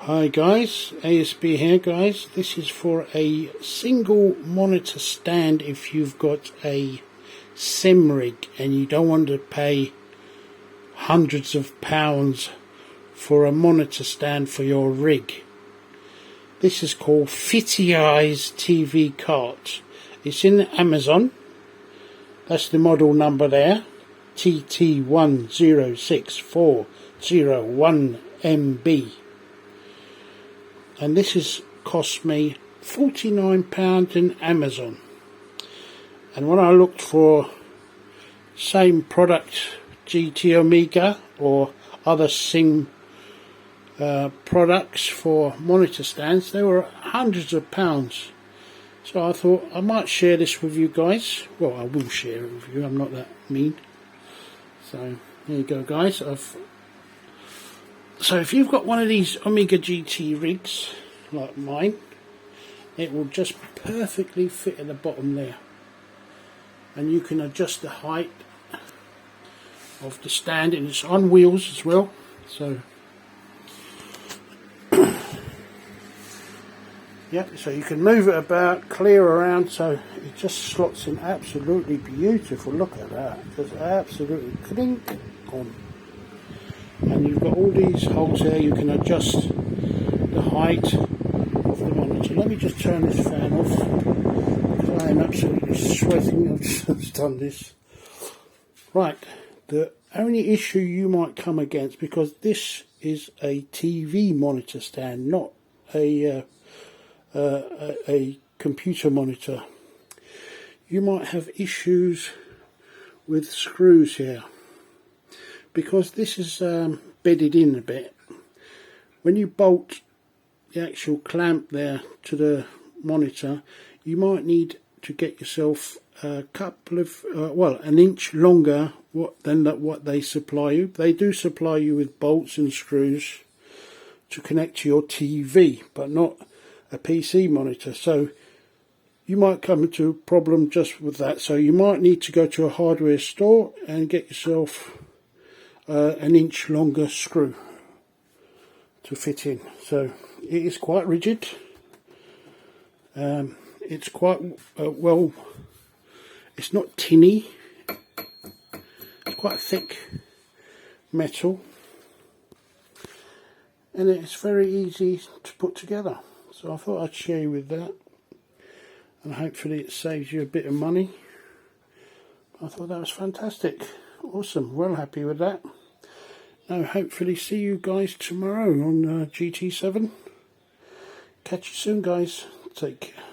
Hi guys, ASB here guys. This is for a single monitor stand if you've got a sim rig and you don't want to pay hundreds of pounds for a monitor stand for your rig. This is called Fittieye TV cart. It's in Amazon. That's the model number there, TT106401MB. And this has cost me £49 in Amazon. And when I looked for same product, GT Omega or other sim products for monitor stands, they were hundreds of pounds. So I thought I might share this with you guys. Well, I will share it with you, I'm not that mean. So there you go guys. So if you've got one of these Omega GT rigs like mine, it will just perfectly fit at the bottom there, and you can adjust the height of the stand, and it's on wheels as well. So yeah, so you can move it about, clear around, so it just slots in absolutely beautiful. Look at that, just absolutely clink on. And you've got all these holes there, you can adjust the height of the monitor. Let me just turn this fan off because I am absolutely sweating. I've just done this. Right, the only issue you might come against, because this is a TV monitor stand, not a computer monitor, you might have issues with screws here. Because this is bedded in a bit, when you bolt the actual clamp there to the monitor, you might need to get yourself a couple of, an inch longer than what they supply you. They do supply you with bolts and screws to connect to your TV, but not a PC monitor. So you might come into a problem just with that. So you might need to go to a hardware store and get yourself an inch longer screw to fit in. So it is quite rigid. It's quite well, it's not tinny, it's quite thick metal, and it's very easy to put together. So I thought I'd share you with that, and hopefully it saves you a bit of money. I thought that was fantastic. Awesome, well happy with that. Now hopefully see you guys tomorrow on GT7. Catch you soon guys, take care.